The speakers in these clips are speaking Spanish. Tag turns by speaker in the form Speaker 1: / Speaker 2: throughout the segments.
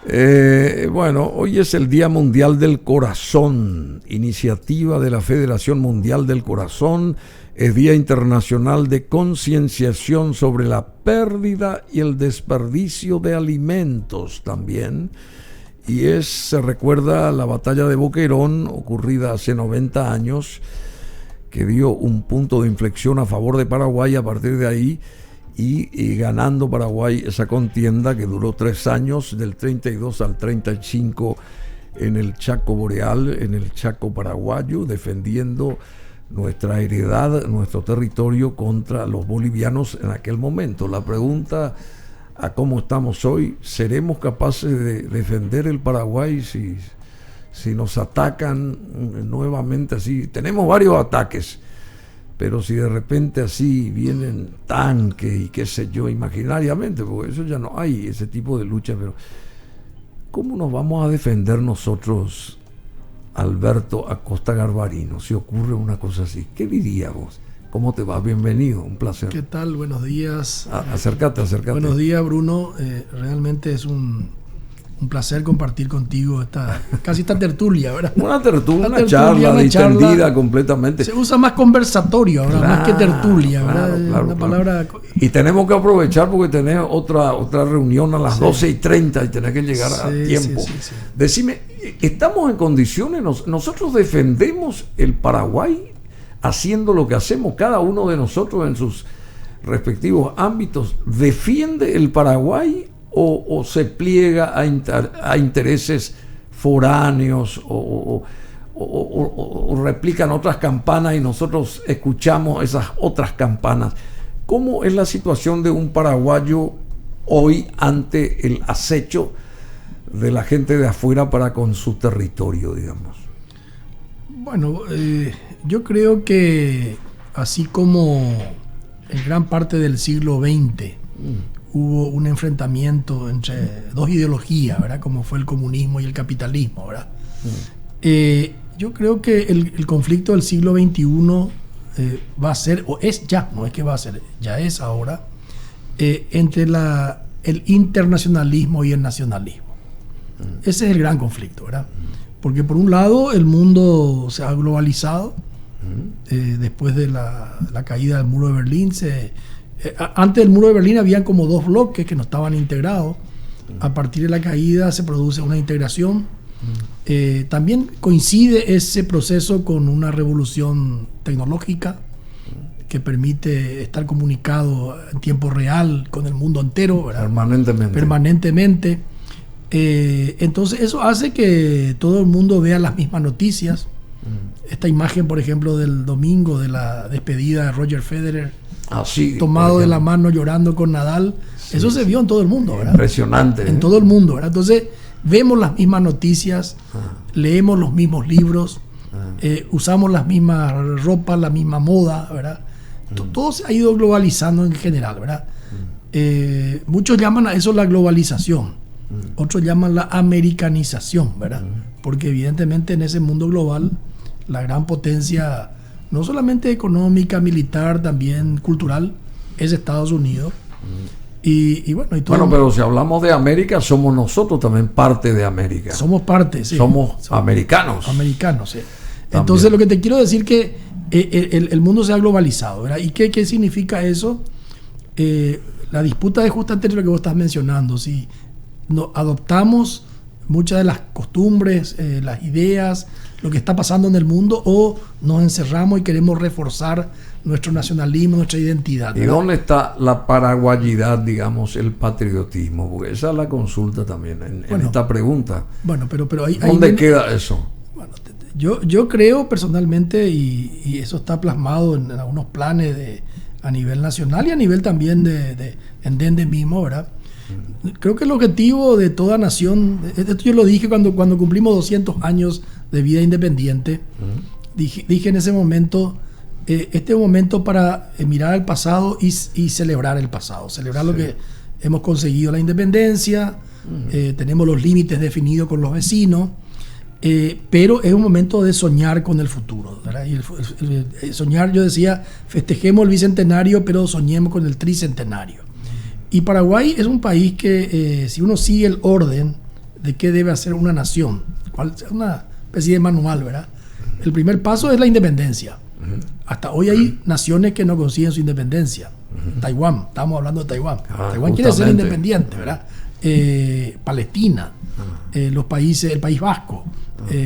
Speaker 1: Bueno, hoy es el Día Mundial del Corazón, iniciativa de la Federación Mundial del Corazón. Es Día Internacional de Concienciación sobre la pérdida y el desperdicio de alimentos también. Y se recuerda la batalla de Boquerón, ocurrida hace 90 años, que dio un punto de inflexión a favor de Paraguay a partir de ahí, y ganando Paraguay esa contienda que duró 3 años, del 32 al 35, en el Chaco Boreal, en el Chaco paraguayo, defendiendo nuestra heredad, nuestro territorio contra los bolivianos en aquel momento. La pregunta a cómo estamos hoy: ¿seremos capaces de defender el Paraguay si nos atacan nuevamente así? Tenemos varios ataques, pero si de repente así vienen tanques y qué sé yo, imaginariamente, porque eso ya no hay, ese tipo de lucha, pero ¿cómo nos vamos a defender nosotros, Alberto Acosta Garbarino, si ocurre una cosa así? ¿Qué dirías vos? ¿Cómo te va? Bienvenido, un placer.
Speaker 2: ¿Qué tal? Buenos días.
Speaker 1: Acércate.
Speaker 2: Buenos días, Bruno. Realmente es un placer compartir contigo casi esta tertulia, ¿verdad?
Speaker 1: Una charla distendida completamente.
Speaker 2: Se usa más conversatorio ahora, más que tertulia, ¿verdad?
Speaker 1: Claro.
Speaker 2: Palabra...
Speaker 1: Y tenemos que aprovechar porque tenés otra reunión a las 12:30 y tenés que llegar a tiempo.
Speaker 2: Sí.
Speaker 1: Decime, ¿estamos en condiciones? ¿Nosotros defendemos el Paraguay haciendo lo que hacemos cada uno de nosotros en sus respectivos ámbitos? ¿Defiende el Paraguay o se pliega a intereses foráneos o replican otras campanas y nosotros escuchamos esas otras campanas? ¿Cómo es la situación de un paraguayo hoy ante el acecho de la gente de afuera para con su territorio, digamos?
Speaker 2: Bueno, yo creo que así como en gran parte del siglo XX hubo un enfrentamiento entre dos ideologías, ¿verdad? Como fue el comunismo y el capitalismo, ¿verdad? Yo creo que el conflicto del siglo XXI va a ser, o es ya, no es que va a ser, ya es ahora, entre el internacionalismo y el nacionalismo. Ese es el gran conflicto, ¿verdad? Porque por un lado el mundo se ha globalizado, después de la caída del muro de Berlín. Antes del muro de Berlín habían como dos bloques que no estaban integrados. A partir de la caída se produce una integración. También coincide ese proceso con una revolución tecnológica que permite estar comunicado en tiempo real con el mundo entero, ¿verdad? Permanentemente. Entonces eso hace que todo el mundo vea las mismas noticias. Esta imagen, por ejemplo, del domingo de la despedida de Roger Federer, tomado de la mano llorando con Nadal, eso se vio en todo el mundo, ¿verdad?
Speaker 1: Impresionante.
Speaker 2: En todo el mundo, ¿verdad? Entonces vemos las mismas noticias, leemos los mismos libros, usamos las mismas ropas, la misma moda, ¿verdad? Todo se ha ido globalizando en general, ¿verdad? Muchos llaman a eso la globalización, otros llaman la americanización, ¿verdad? Porque evidentemente en ese mundo global la gran potencia, no solamente económica, militar, también cultural, es Estados Unidos. Bueno,
Speaker 1: pero si hablamos de América, somos nosotros también parte de América.
Speaker 2: Somos parte, sí.
Speaker 1: Somos americanos.
Speaker 2: Americanos, sí. Entonces, lo que te quiero decir que el mundo se ha globalizado, ¿verdad? ¿Y qué significa eso? La disputa es justamente lo que vos estás mencionando. Si adoptamos muchas de las costumbres, las ideas, lo que está pasando en el mundo, o nos encerramos y queremos reforzar nuestro nacionalismo, nuestra identidad, ¿verdad?
Speaker 1: ¿Y dónde está la paraguayidad, digamos, el patriotismo? Porque esa es la consulta también en esta pregunta.
Speaker 2: Bueno, pero ahí
Speaker 1: ¿dónde queda eso?
Speaker 2: Bueno, yo creo personalmente, y eso está plasmado en algunos planes a nivel nacional y a nivel también de Ende mismo, ¿verdad? Creo que el objetivo de toda nación, esto yo lo dije cuando cumplimos 200 años de vida independiente, dije en ese momento, este momento para mirar al pasado y celebrar el pasado, celebrar lo que hemos conseguido, la independencia, tenemos los límites definidos con los vecinos, pero es un momento de soñar con el futuro, ¿verdad? Y el soñar, yo decía, festejemos el bicentenario, pero soñemos con el tricentenario. Y Paraguay es un país que, si uno sigue el orden de qué debe hacer una nación. Una especie de manual, ¿verdad? El primer paso es la independencia. Hasta hoy hay naciones que no consiguen su independencia. Taiwán, estamos hablando de Taiwán. Taiwán quiere ser independiente, ¿verdad? Palestina, los países, el País Vasco,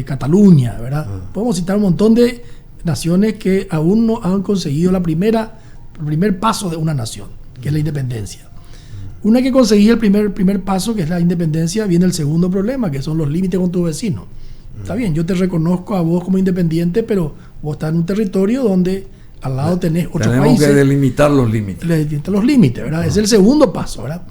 Speaker 2: Cataluña, ¿verdad? Podemos citar un montón de naciones que aún no han conseguido el primer paso de una nación, que es la independencia. Una que conseguí el primer paso, que es la independencia, viene el segundo problema, que son los límites con tu vecino. Está bien, yo te reconozco a vos como independiente, pero vos estás en un territorio donde al lado tenés otros países.
Speaker 1: Tenemos que delimitar los límites.
Speaker 2: Delimitar los límites, ¿verdad? Es el segundo paso, ¿verdad?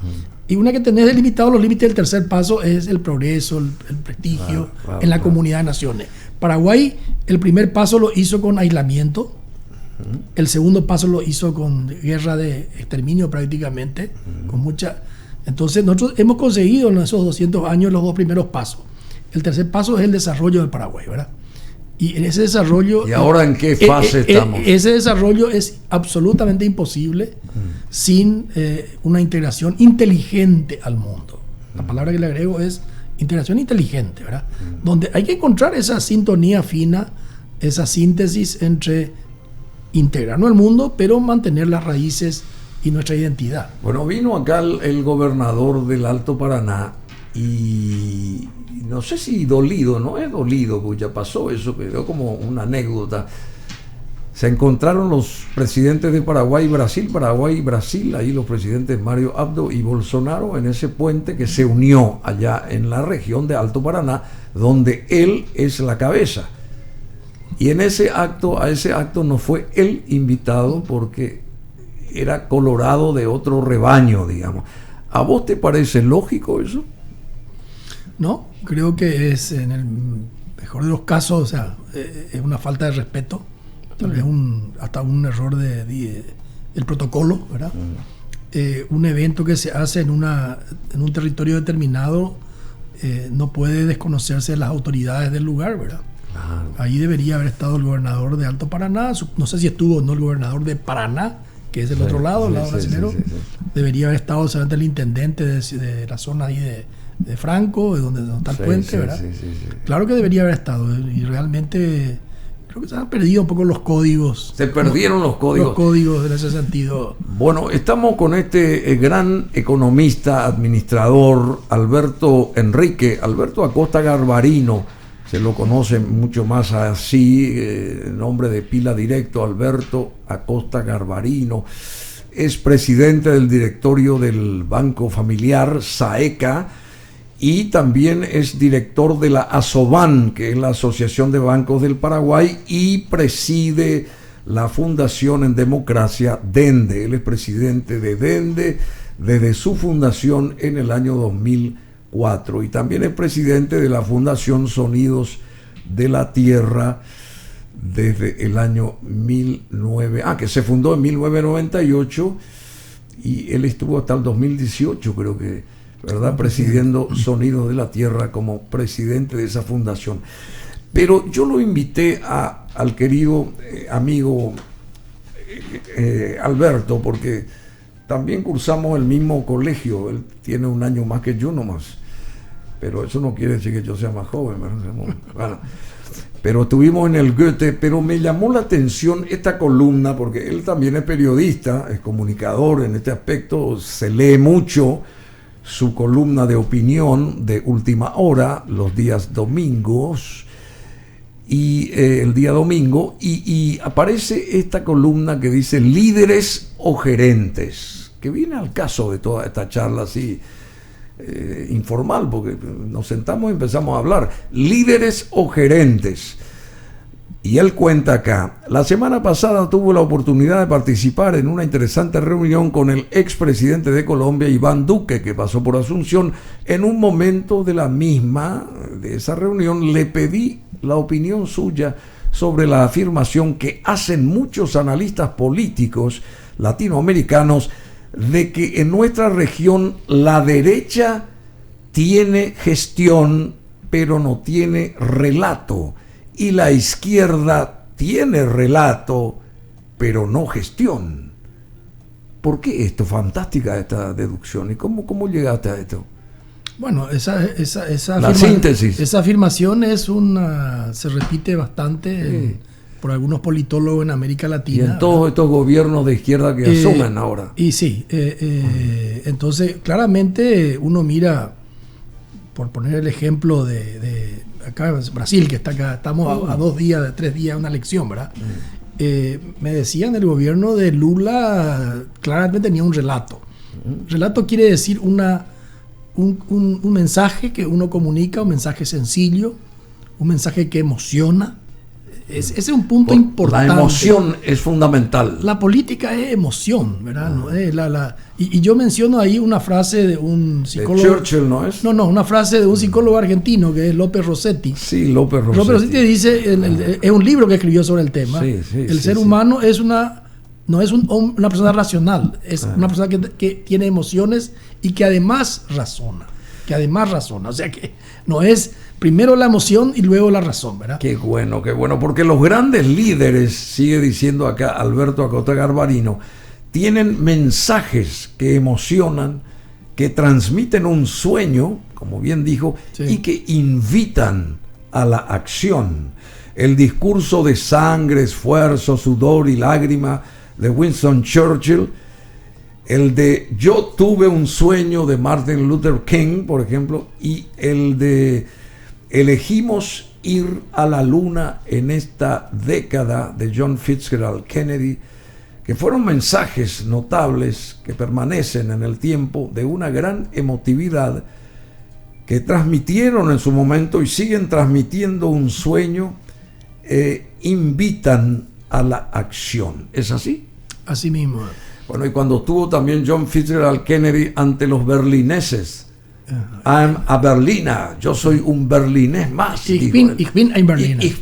Speaker 2: Y una que tenés delimitados los límites, el tercer paso es el progreso, el prestigio en la comunidad de naciones. Paraguay, el primer paso lo hizo con aislamiento, el segundo paso lo hizo con guerra de exterminio prácticamente, con mucha... Entonces nosotros hemos conseguido en esos 200 años los dos primeros pasos. El tercer paso es el desarrollo del Paraguay, ¿verdad? Y en ese desarrollo...
Speaker 1: ¿Y ahora en qué fase estamos?
Speaker 2: Ese desarrollo es absolutamente imposible sin una integración inteligente al mundo. La palabra que le agrego es integración inteligente, ¿verdad? Donde hay que encontrar esa sintonía fina, esa síntesis entre integrarnos al mundo, pero mantener las raíces y nuestra identidad.
Speaker 1: Bueno, vino acá el gobernador del Alto Paraná y no sé si dolido, no es dolido, porque ya pasó eso, quedó como una anécdota. Se encontraron los presidentes de Paraguay y Brasil, ahí los presidentes Mario Abdo y Bolsonaro en ese puente que se unió allá en la región de Alto Paraná, donde él es la cabeza. Y a ese acto no fue él invitado porque era colorado de otro rebaño, digamos. ¿A vos te parece lógico eso?
Speaker 2: No, creo que es, en el mejor de los casos, o sea, es una falta de respeto, tal vez hasta un error del protocolo, ¿verdad? Un evento que se hace en un territorio determinado no puede desconocerse de las autoridades del lugar, ¿verdad? Claro. Ahí debería haber estado el gobernador de Alto Paraná, no sé si estuvo o no el gobernador de Paraná, que es del otro lado, el lado brasilero. Debería haber estado solamente el intendente de la zona ahí de Franco, de donde está el puente, ¿verdad? Claro que debería haber estado, y realmente creo que se han perdido un poco los códigos.
Speaker 1: Se perdieron los códigos.
Speaker 2: Los códigos en ese sentido.
Speaker 1: Bueno, estamos con este gran economista, administrador, Alberto Acosta Garbarino. Se lo conoce mucho más así, nombre de pila directo, Alberto Acosta Garbarino. Es presidente del directorio del Banco Familiar, SAECA, y también es director de la ASOBAN, que es la Asociación de Bancos del Paraguay, y preside la Fundación en Democracia, DENDE. Él es presidente de DENDE desde su fundación en el año 2004, y también es presidente de la Fundación Sonidos de la Tierra desde el año que se fundó en 1998, y él estuvo hasta el 2018, creo que, ¿verdad?, presidiendo Sonidos de la Tierra como presidente de esa fundación. Pero yo lo invité al querido amigo Alberto, porque también cursamos el mismo colegio. Él tiene un año más que yo nomás, pero eso no quiere decir que yo sea más joven, ¿verdad? Bueno, pero estuvimos en el Goethe, pero me llamó la atención esta columna, porque él también es periodista, es comunicador en este aspecto, se lee mucho. Su columna de opinión de Última Hora los días domingos, y el día domingo, y aparece esta columna que dice líderes o gerentes, que viene al caso de toda esta charla así informal, porque nos sentamos y empezamos a hablar, líderes o gerentes. Y él cuenta acá: la semana pasada tuvo la oportunidad de participar en una interesante reunión con el expresidente de Colombia, Iván Duque, que pasó por Asunción. En un momento de esa reunión, le pedí la opinión suya sobre la afirmación que hacen muchos analistas políticos latinoamericanos de que en nuestra región la derecha tiene gestión, pero no tiene relato, y la izquierda tiene relato, pero no gestión. ¿Por qué esto? Fantástica esta deducción. ¿Y cómo llegaste a esto?
Speaker 2: Bueno,
Speaker 1: la síntesis.
Speaker 2: Esa afirmación se repite bastante por algunos politólogos en América Latina.
Speaker 1: Y en todos estos gobiernos de izquierda que asumen ahora.
Speaker 2: Y sí, entonces claramente uno mira, por poner el ejemplo de acá Brasil, que está acá, estamos a 2 días, 3 días de una elección, ¿verdad? Me decían, el gobierno de Lula claramente tenía un relato. Relato quiere decir un mensaje que uno comunica, un mensaje sencillo, un mensaje que emociona. Ese es un punto importante.
Speaker 1: La emoción es fundamental.
Speaker 2: La política es emoción, ¿verdad? ¿No? Y yo menciono ahí una frase de un psicólogo.
Speaker 1: ¿De Churchill no es?
Speaker 2: No, una frase de un psicólogo argentino que es López Rossetti.
Speaker 1: Sí, López Rossetti.
Speaker 2: López Rossetti dice, es un libro que escribió sobre el tema. El ser humano no es una persona racional, es una persona que tiene emociones y que además razona. O sea que no es primero la emoción y luego la razón, ¿verdad?
Speaker 1: Qué bueno, porque los grandes líderes, sigue diciendo acá Alberto Acosta Garbarino, tienen mensajes que emocionan, que transmiten un sueño, como bien dijo, y que invitan a la acción. El discurso de sangre, esfuerzo, sudor y lágrima de Winston Churchill, el de Yo tuve un sueño de Martin Luther King, por ejemplo, y el de Elegimos ir a la luna en esta década de John Fitzgerald Kennedy, que fueron mensajes notables que permanecen en el tiempo de una gran emotividad, que transmitieron en su momento y siguen transmitiendo un sueño, invitan a la acción. ¿Es así?
Speaker 2: Así mismo.
Speaker 1: Bueno, y cuando estuvo también John Fitzgerald Kennedy ante los berlineses, I'm a Berliner, yo soy un berlinés más.
Speaker 2: Ich bin ein Berliner.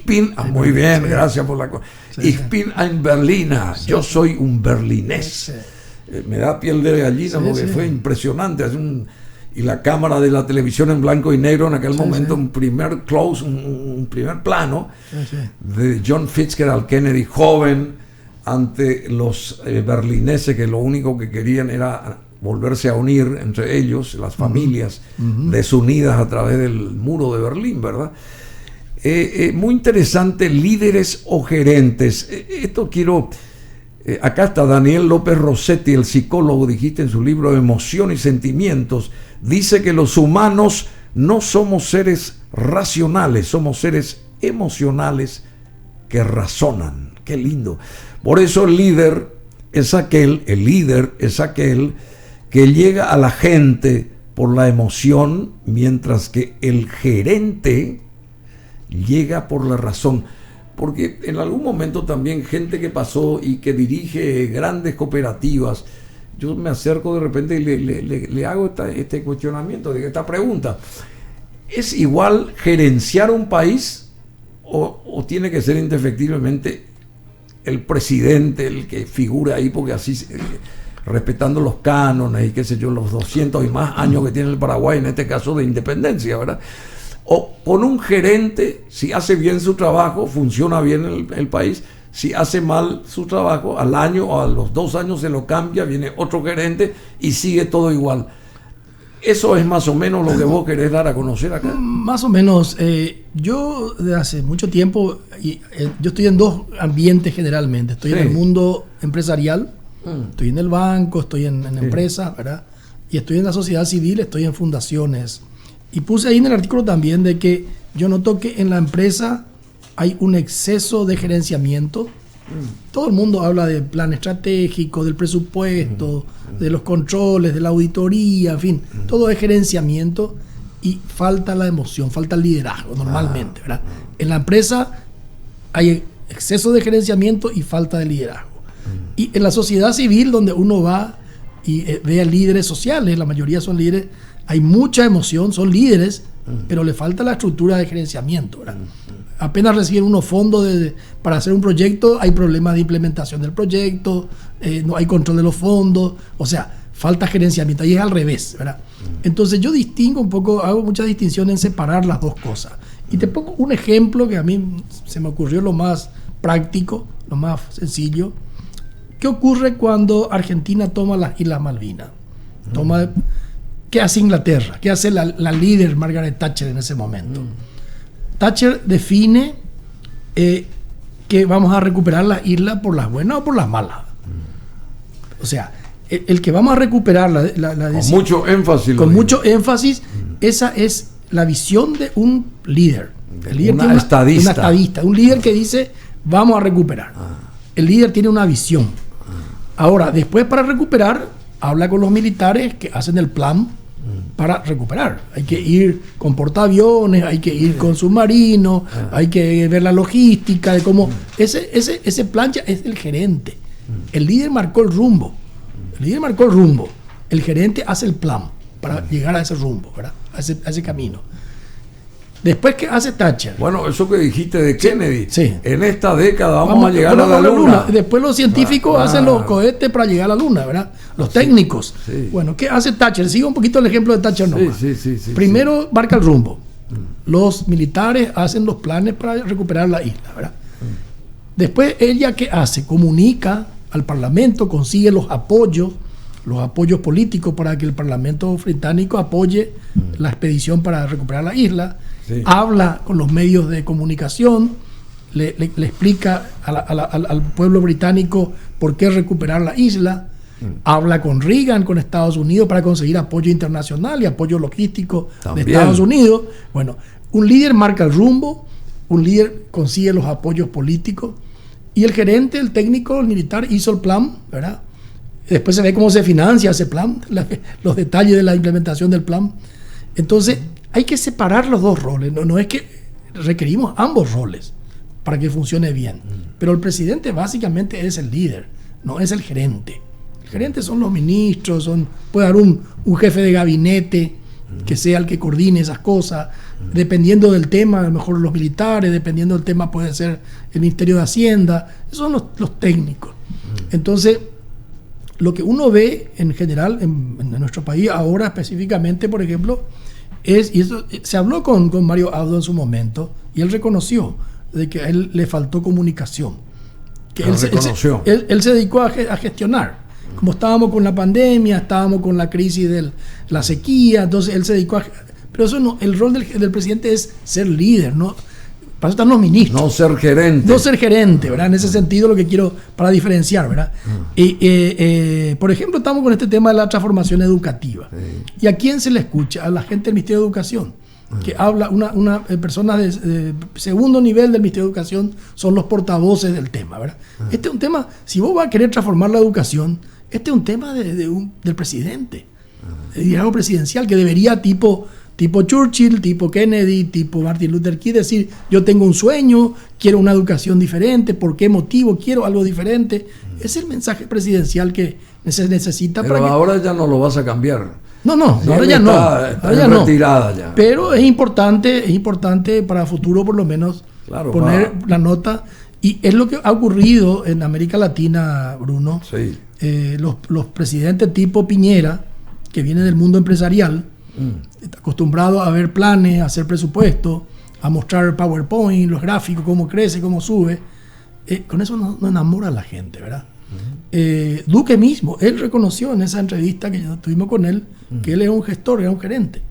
Speaker 1: Muy bien, gracias por la cosa. Ich bin ein Berliner, yo soy un berlinés. Me da piel de gallina porque fue impresionante. Y la cámara de la televisión en blanco y negro en aquel momento, un primer close, un primer plano de John Fitzgerald Kennedy, joven, ante los berlineses que lo único que querían era volverse a unir entre ellos, las familias desunidas a través del muro de Berlín, ¿verdad? Muy interesante, líderes o gerentes. Esto quiero... acá está Daniel López Rossetti, el psicólogo, dijiste en su libro Emoción y Sentimientos, dice que los humanos no somos seres racionales, somos seres emocionales que razonan. Qué lindo. Por eso el líder es aquel que llega a la gente por la emoción, mientras que el gerente llega por la razón. Porque en algún momento también gente que pasó y que dirige grandes cooperativas, yo me acerco de repente y le hago este cuestionamiento, esta pregunta. ¿Es igual gerenciar un país o tiene que ser indefectiblemente el presidente el que figura ahí, porque así, respetando los cánones y qué sé yo, los 200 y más años que tiene el Paraguay, en este caso de independencia, ¿verdad? O con un gerente, si hace bien su trabajo, funciona bien el país. Si hace mal su trabajo, al año o a los 2 años se lo cambia, viene otro gerente y sigue todo igual. ¿Eso es más o menos lo que vos querés dar a conocer acá?
Speaker 2: Más o menos. Yo desde hace mucho tiempo, yo estoy en 2 ambientes generalmente. Estoy en el mundo empresarial, estoy en el banco, estoy en empresas, ¿verdad? Y estoy en la sociedad civil, estoy en fundaciones. Y puse ahí en el artículo también de que yo noto que en la empresa hay un exceso de gerenciamiento. Todo el mundo habla del plan estratégico, del presupuesto, de los controles, de la auditoría, en fin, todo es gerenciamiento y falta la emoción, falta el liderazgo normalmente, ¿verdad? En la empresa hay exceso de gerenciamiento y falta de liderazgo. Y en la sociedad civil, donde uno va y ve a líderes sociales, la mayoría son líderes, hay mucha emoción, son líderes, pero le falta la estructura de gerenciamiento, ¿verdad? Apenas reciben unos fondos para hacer un proyecto, hay problemas de implementación del proyecto, no hay control de los fondos, o sea, falta gerenciamiento, y es al revés, ¿verdad? Entonces yo distingo un poco, hago mucha distinción en separar las dos cosas. Y te pongo un ejemplo que a mí se me ocurrió lo más práctico, lo más sencillo. ¿Qué ocurre cuando Argentina toma las Islas Malvinas? ¿qué hace Inglaterra? ¿Qué hace la líder Margaret Thatcher en ese momento? Thatcher define que vamos a recuperar la isla por las buenas o por las malas. O sea, el que vamos a recuperar
Speaker 1: con mucho énfasis.
Speaker 2: Con mucho énfasis, esa es la visión de un líder. El líder
Speaker 1: una estadista.
Speaker 2: Un líder que dice, vamos a recuperar. El líder tiene una visión. Ahora, después para recuperar, habla con los militares que hacen el plan para recuperar. Hay que ir con portaaviones, hay que ir con submarinos, hay que ver la logística de cómo... Ese plan ya es el gerente. El líder marcó el rumbo. El gerente hace el plan para llegar a ese rumbo, ¿verdad? A ese camino. Después, ¿qué hace Thatcher?
Speaker 1: Bueno, eso que dijiste de Kennedy.
Speaker 2: Sí.
Speaker 1: En esta década vamos a llegar a la luna.
Speaker 2: Después los científicos hacen los cohetes para llegar a la luna, ¿verdad? Los técnicos.
Speaker 1: Sí.
Speaker 2: Bueno, ¿qué hace Thatcher? Sigo un poquito el ejemplo de Thatcher nomás.
Speaker 1: Sí,
Speaker 2: Primero marca el rumbo. Los militares hacen los planes para recuperar la isla, ¿verdad? Después, ella, ¿qué hace? Comunica al Parlamento, consigue los apoyos políticos para que el Parlamento británico apoye la expedición para recuperar la isla. Sí. Habla con los medios de comunicación, le explica al pueblo británico por qué recuperar la isla. Habla con Reagan, con Estados Unidos, para conseguir apoyo internacional y apoyo logístico de Estados Unidos. Bueno, un líder marca el rumbo, un líder consigue los apoyos políticos, y el gerente, el técnico, el militar hizo el plan, ¿verdad? Después se ve cómo se financia ese plan, los detalles de la implementación del plan. Entonces, hay que separar los dos roles. No es que requerimos ambos roles para que funcione bien. Pero el presidente básicamente es el líder, no es el gerente. El gerente son los ministros, puede haber un jefe de gabinete que sea el que coordine esas cosas. Dependiendo del tema, a lo mejor los militares, dependiendo del tema puede ser el Ministerio de Hacienda. Esos son los técnicos. Entonces, lo que uno ve en general en nuestro país ahora específicamente, por ejemplo, y eso se habló con Mario Abdo en su momento, y él reconoció de que a él le faltó comunicación. Que él se dedicó a gestionar. Como estábamos con la pandemia, estábamos con la crisis de la sequía, entonces él se dedicó a... Pero eso no, el rol del presidente es ser líder, ¿no? Para eso están los ministros.
Speaker 1: No ser gerente.
Speaker 2: No ser gerente, ¿verdad? En ese sentido lo que quiero, para diferenciar, ¿verdad? Por ejemplo, estamos con este tema de la transformación educativa. ¿Y a quién se le escucha? A la gente del Ministerio de Educación, que habla, una persona de segundo nivel del Ministerio de Educación son los portavoces del tema, ¿verdad? Este es un tema, si vos vas a querer transformar la educación, este es un tema del presidente, el liderazgo presidencial, que debería tipo Churchill, tipo Kennedy, tipo Martin Luther King, decir, yo tengo un sueño, quiero una educación diferente, ¿por qué motivo quiero algo diferente? Es el mensaje presidencial que se necesita.
Speaker 1: Pero ahora ya no lo vas a cambiar.
Speaker 2: No, ahora ya no. Ahora ya
Speaker 1: retirada ya.
Speaker 2: Pero es importante para futuro por lo menos poner la nota. Y es lo que ha ocurrido en América Latina, Bruno.
Speaker 1: Sí.
Speaker 2: Los presidentes tipo Piñera, que vienen del mundo empresarial, está acostumbrado a ver planes, a hacer presupuestos, a mostrar PowerPoint, los gráficos, cómo crece, cómo sube. Con eso no enamora a la gente, ¿verdad? Duque mismo, él reconoció en esa entrevista que tuvimos con él que él es un gestor, era un gerente,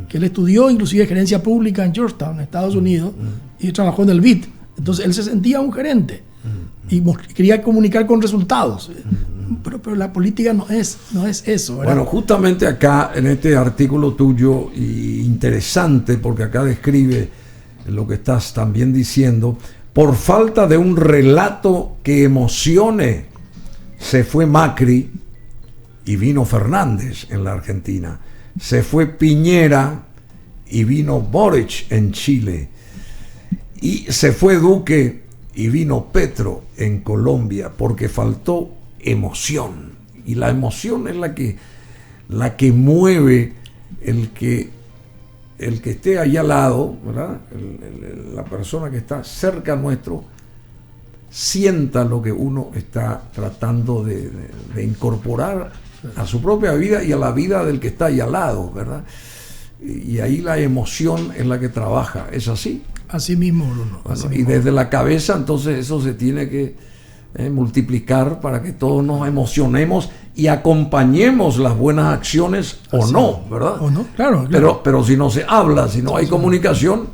Speaker 2: que él estudió inclusive gerencia pública en Georgetown, Estados Unidos, y trabajó en el BID. Entonces él se sentía un gerente y quería comunicar con resultados. Pero la política no es eso, ¿verdad?
Speaker 1: Bueno, justamente acá en este artículo tuyo, y interesante porque acá describe lo que estás también diciendo, por falta de un relato que emocione, se fue Macri y vino Fernández en la Argentina, se fue Piñera y vino Boric en Chile, y se fue Duque y vino Petro en Colombia, porque faltó emoción, y la emoción es la que mueve el que esté ahí al lado, ¿verdad? La persona que está cerca nuestro sienta lo que uno está tratando de incorporar a su propia vida y a la vida del que está ahí al lado, ¿verdad? Y ahí la emoción es la que trabaja, ¿es así?
Speaker 2: Así mismo, Bruno.
Speaker 1: Bueno, y desde la cabeza entonces eso se tiene que multiplicar para que todos nos emocionemos y acompañemos las buenas acciones o no, ¿verdad?
Speaker 2: O no, claro.
Speaker 1: Pero si no se habla, si no hay comunicación,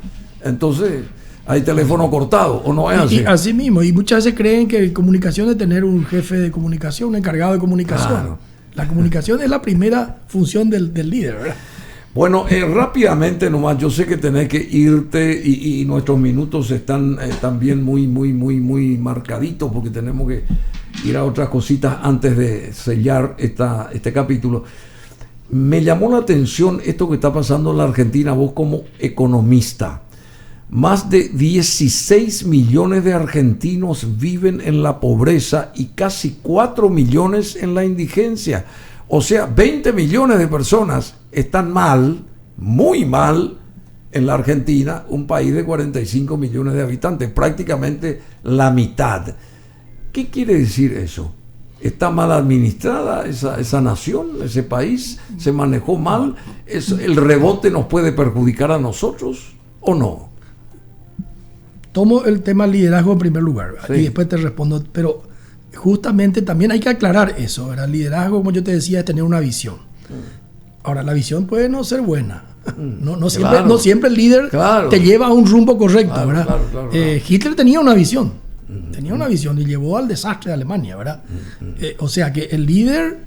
Speaker 1: entonces hay teléfono cortado, ¿o no es así?
Speaker 2: Y así mismo, y muchas veces creen que comunicación es tener un jefe de comunicación, un encargado de comunicación.
Speaker 1: Claro.
Speaker 2: La comunicación es la primera función del líder, ¿verdad?
Speaker 1: Bueno, rápidamente nomás, yo sé que tenés que irte y nuestros minutos están también muy marcaditos porque tenemos que ir a otras cositas antes de sellar este capítulo. Me llamó la atención esto que está pasando en la Argentina, vos como economista. Más de 16 millones de argentinos viven en la pobreza y casi 4 millones en la indigencia. O sea, 20 millones de personas están mal, muy mal, en la Argentina, un país de 45 millones de habitantes, prácticamente la mitad. ¿Qué quiere decir eso? ¿Está mal administrada esa nación, ese país? ¿Se manejó mal? ¿El rebote nos puede perjudicar a nosotros o no?
Speaker 2: Tomo el tema liderazgo en primer lugar, sí, y después te respondo, pero justamente también hay que aclarar eso, ¿verdad? El liderazgo, como yo te decía, es tener una visión. Ahora, la visión puede no ser buena. No siempre el líder te lleva a un rumbo correcto, ¿verdad? Claro. Hitler tenía una visión. Y llevó al desastre de Alemania, ¿verdad? O sea que el líder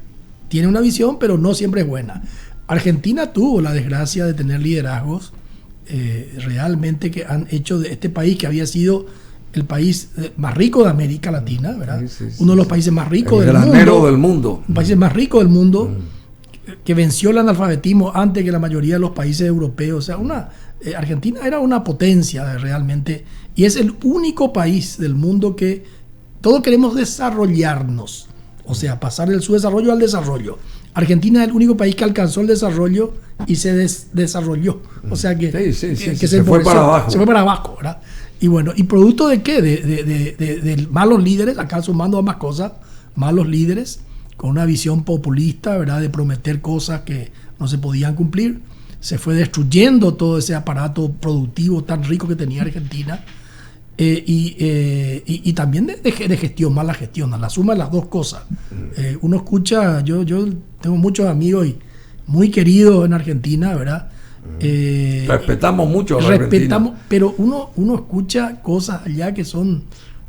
Speaker 2: tiene una visión, pero no siempre es buena. Argentina tuvo la desgracia de tener liderazgos realmente que han hecho de este país, que había sido el país más rico de América Latina, ¿verdad? Sí, uno de los países más ricos del mundo. Un país más rico del mundo, que venció el analfabetismo antes que la mayoría de los países europeos. O sea, Argentina era una potencia realmente, y es el único país del mundo que todos queremos desarrollarnos, o sea, pasar del subdesarrollo al desarrollo. Argentina es el único país que alcanzó el desarrollo y se desarrolló. O sea que, se fue para abajo. Se fue para abajo, ¿verdad? Y bueno, ¿y producto de qué? De malos líderes, acá sumando ambas cosas, malos líderes con una visión populista, ¿verdad? De prometer cosas que no se podían cumplir. Se fue destruyendo todo ese aparato productivo tan rico que tenía Argentina. Y también de gestión, mala gestión, a la suma de las dos cosas. Uno escucha, yo tengo muchos amigos y muy queridos en Argentina, ¿verdad?
Speaker 1: Respetamos mucho a la Argentina.
Speaker 2: Pero uno escucha cosas allá que son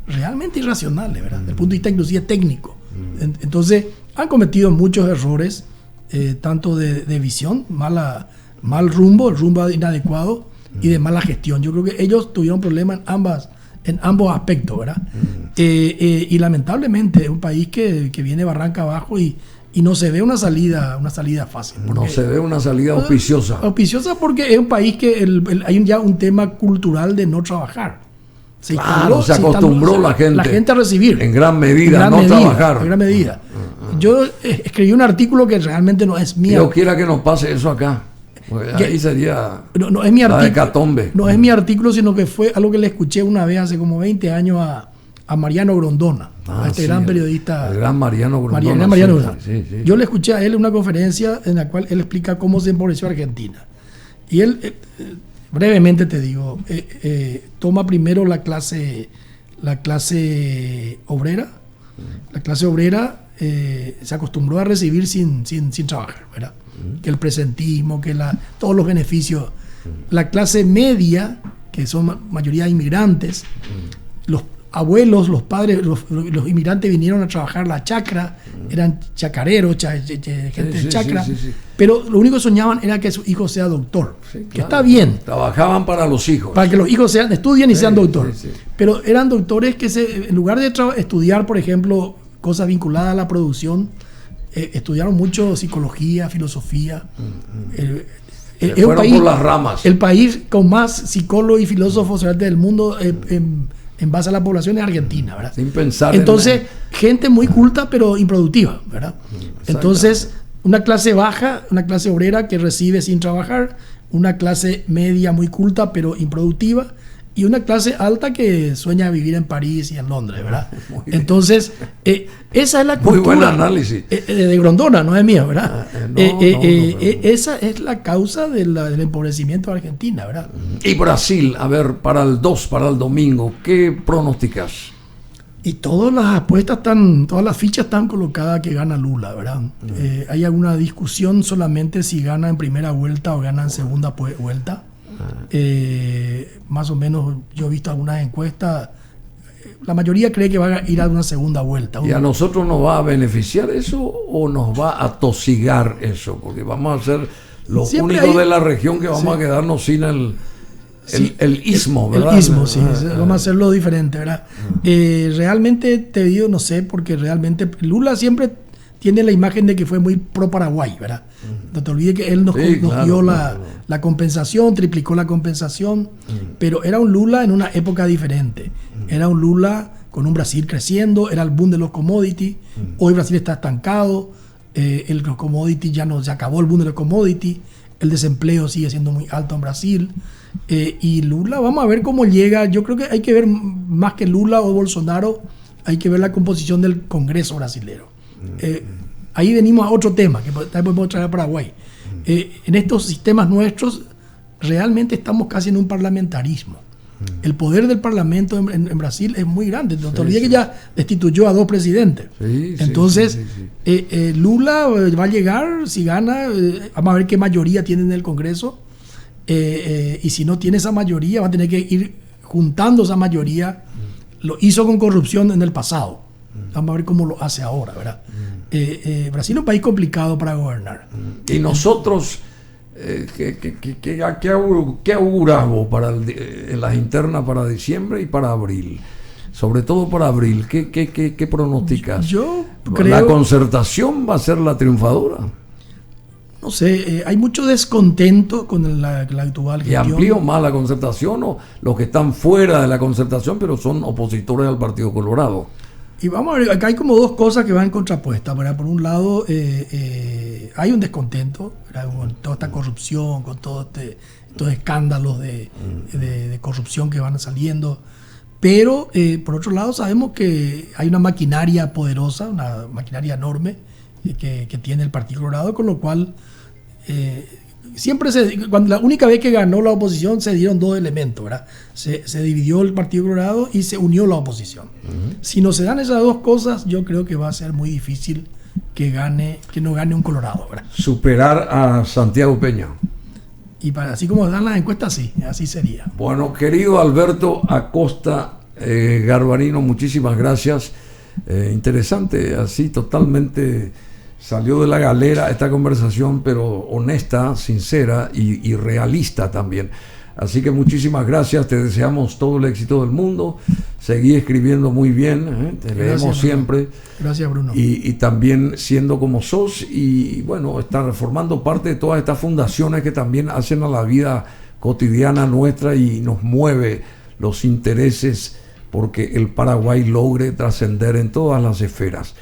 Speaker 2: realmente irracionales, ¿verdad? Desde el punto de vista inclusive técnico. Entonces, han cometido muchos errores, tanto de visión, mal rumbo, el rumbo inadecuado, y de mala gestión. Yo creo que ellos tuvieron problemas en ambos aspectos, ¿verdad? Y lamentablemente es un país que viene barranca abajo y no se ve una salida fácil.
Speaker 1: No se ve una salida auspiciosa.
Speaker 2: Auspiciosa porque es un país que hay ya un tema cultural de no trabajar.
Speaker 1: Se acostumbró la gente
Speaker 2: a recibir.
Speaker 1: En gran medida, no trabajar.
Speaker 2: En gran medida. Yo escribí un artículo que realmente no es mío.
Speaker 1: Yo quiera que nos pase eso acá. Ahí sería
Speaker 2: no es mi artículo,
Speaker 1: la hecatombe.
Speaker 2: No es mi artículo, sino que fue algo que le escuché una vez hace como 20 años a Mariano Grondona, a este gran periodista.
Speaker 1: El gran Mariano Grondona. Sí.
Speaker 2: Yo le escuché a él en una conferencia en la cual él explica cómo se empobreció Argentina. Y él, brevemente te digo, toma primero la clase obrera. La clase obrera se acostumbró a recibir sin trabajar, ¿verdad? Que el presentismo, que todos los beneficios. La clase media, que son mayoría inmigrantes, los abuelos, los padres, los inmigrantes vinieron a trabajar la chacra, eran chacareros, gente de chacra, pero lo único que soñaban era que su hijo sea doctor, que está bien.
Speaker 1: Trabajaban para los hijos.
Speaker 2: Para que los hijos estudien y sean doctores. Pero eran doctores que en lugar de estudiar, por ejemplo, cosas vinculadas a la producción, estudiaron mucho psicología, filosofía.
Speaker 1: Fueron un país, por las ramas.
Speaker 2: El país con más psicólogos y filósofos del mundo en base a la población es Argentina, ¿verdad?
Speaker 1: Sin pensar.
Speaker 2: Entonces, gente muy culta pero improductiva, ¿verdad? Entonces, una clase baja, una clase obrera que recibe sin trabajar, una clase media muy culta pero improductiva, y una clase alta que sueña vivir en París y en Londres, ¿verdad? Entonces, esa es la cultura.
Speaker 1: Muy buen análisis.
Speaker 2: De Grondona, no es mía, ¿verdad? Esa es la causa del empobrecimiento de Argentina, ¿verdad?
Speaker 1: Y Brasil, a ver, para el domingo, ¿qué pronosticas?
Speaker 2: Y todas las apuestas todas las fichas están colocadas que gana Lula, ¿verdad? Hay alguna discusión solamente si gana en primera vuelta o gana en segunda vuelta. Más o menos yo he visto algunas encuestas, la mayoría cree que va a ir a una segunda vuelta.
Speaker 1: ¿Y a nosotros nos va a beneficiar eso o nos va a tosigar eso? Porque vamos a ser los únicos de la región que vamos a quedarnos sin el istmo, ¿verdad?
Speaker 2: El istmo, sí. Vamos a hacerlo diferente, ¿verdad? Realmente te digo, no sé, porque realmente Lula siempre tiene la imagen de que fue muy pro Paraguay, ¿verdad? No te olvides que él nos dio la compensación, triplicó la compensación, pero era un Lula en una época diferente. Era un Lula con un Brasil creciendo, era el boom de los commodities. Hoy Brasil está estancado, los commodities ya acabó el boom de los commodities, el desempleo sigue siendo muy alto en Brasil. Y Lula, vamos a ver cómo llega. Yo creo que hay que ver más que Lula o Bolsonaro, hay que ver la composición del Congreso brasilero. Ahí venimos a otro tema que también podemos traer a Paraguay. En estos sistemas nuestros realmente estamos casi en un parlamentarismo. El poder del parlamento en Brasil es muy grande. No te olvides que ya destituyó a 2 presidentes. Entonces, Lula va a llegar, si gana, vamos a ver qué mayoría tiene en el Congreso. Y si no tiene esa mayoría, va a tener que ir juntando esa mayoría. Lo hizo con corrupción en el pasado. Vamos a ver cómo lo hace ahora, ¿verdad? Brasil es un país complicado para gobernar.
Speaker 1: Y nosotros, ¿qué auguramos en las internas para diciembre y para abril? Sobre todo para abril, ¿qué pronosticas?
Speaker 2: Yo creo...
Speaker 1: ¿La concertación va a ser la triunfadora?
Speaker 2: No sé, hay mucho descontento con la actual gestión.
Speaker 1: ¿Y amplío más la concertación o los que están fuera de la concertación pero son opositores al Partido Colorado?
Speaker 2: Y vamos a ver, acá hay como 2 cosas que van contrapuestas, ¿verdad? Por un lado, hay un descontento, ¿verdad? Con toda esta corrupción, con todos estos escándalos de corrupción que van saliendo. Pero, por otro lado, sabemos que hay una maquinaria poderosa, una maquinaria enorme que tiene el Partido Colorado, con lo cual cuando la única vez que ganó la oposición se dieron 2 elementos, ¿verdad? Se dividió el Partido Colorado y se unió la oposición. Si no se dan esas 2 cosas, yo creo que va a ser muy difícil que no gane un Colorado, ¿verdad?
Speaker 1: Superar a Santiago Peña.
Speaker 2: Y así como dan las encuestas, sí, así sería.
Speaker 1: Bueno, querido Alberto Acosta Garbarino, muchísimas gracias. Interesante, así totalmente salió de la galera esta conversación, pero honesta, sincera y realista también. Así que muchísimas gracias, te deseamos todo el éxito del mundo. Seguí escribiendo muy bien, te leemos siempre.
Speaker 2: Gracias, Bruno.
Speaker 1: Y también siendo como sos y bueno, estar formando parte de todas estas fundaciones que también hacen a la vida cotidiana nuestra y nos mueve los intereses porque el Paraguay logre trascender en todas las esferas.